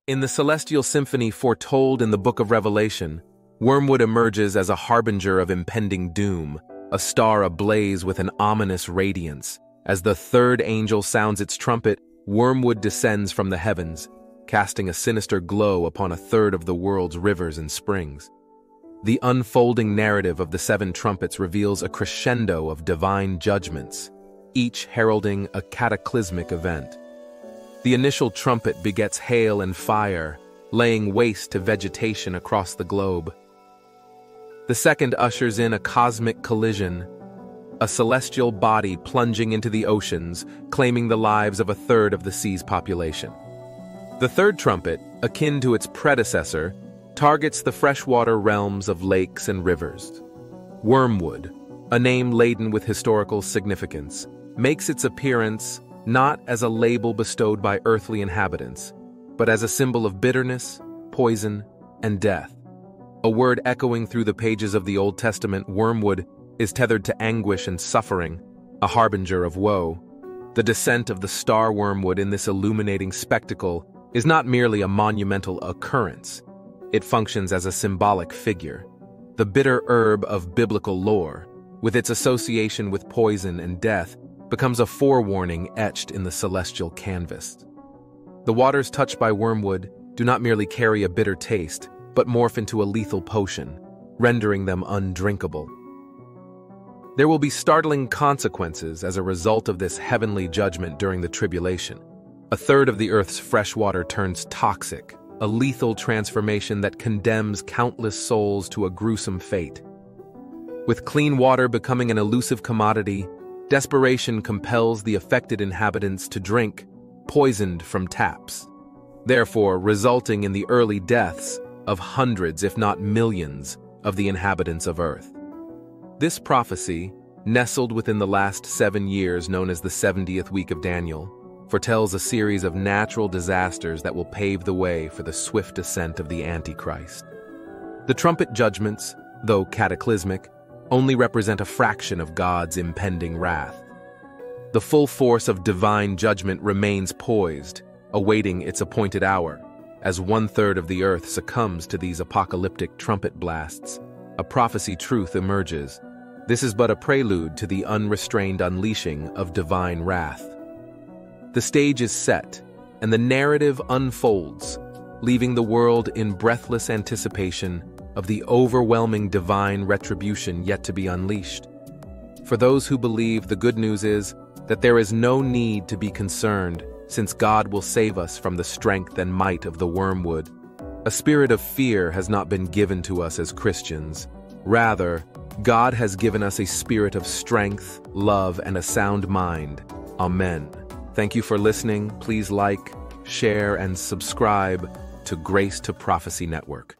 In the celestial symphony foretold in the Book of Revelation, Wormwood emerges as a harbinger of impending doom, a star ablaze with an ominous radiance. As the third angel sounds its trumpet, Wormwood descends from the heavens, casting a sinister glow upon a third of the world's rivers and springs. The unfolding narrative of the seven trumpets reveals a crescendo of divine judgments, each heralding a cataclysmic event. The initial trumpet begets hail and fire, laying waste to vegetation across the globe. The second ushers in a cosmic collision, a celestial body plunging into the oceans, claiming the lives of a third of the sea's population. The third trumpet, akin to its predecessor, targets the freshwater realms of lakes and rivers. Wormwood, a name laden with historical significance, makes its appearance not as a label bestowed by earthly inhabitants, but as a symbol of bitterness, poison, and death. A word echoing through the pages of the Old Testament, wormwood is tethered to anguish and suffering, a harbinger of woe. The descent of the star wormwood in this illuminating spectacle is not merely a monumental occurrence. It functions as a symbolic figure, the bitter herb of biblical lore, with its association with poison and death, becomes a forewarning etched in the celestial canvas. The waters touched by wormwood do not merely carry a bitter taste, but morph into a lethal potion, rendering them undrinkable. There will be startling consequences as a result of this heavenly judgment during the tribulation. A third of the earth's fresh water turns toxic, a lethal transformation that condemns countless souls to a gruesome fate. With clean water becoming an elusive commodity, desperation compels the affected inhabitants to drink, poisoned from taps, therefore resulting in the early deaths of hundreds, if not millions, of the inhabitants of Earth. This prophecy, nestled within the last 7 years known as the 70th week of Daniel, foretells a series of natural disasters that will pave the way for the swift descent of the Antichrist. The trumpet judgments, though cataclysmic, only represent a fraction of God's impending wrath. The full force of divine judgment remains poised, awaiting its appointed hour, as 1/3 of the earth succumbs to these apocalyptic trumpet blasts. A prophecy truth emerges. This is but a prelude to the unrestrained unleashing of divine wrath. The stage is set, and the narrative unfolds, leaving the world in breathless anticipation of the overwhelming divine retribution yet to be unleashed. For those who believe, the good news is that there is no need to be concerned, since God will save us from the strength and might of the wormwood. A spirit of fear has not been given to us as Christians. Rather, God has given us a spirit of strength, love, and a sound mind. Amen. Thank you for listening. Please like, share, and subscribe to Grace to Prophecy Network.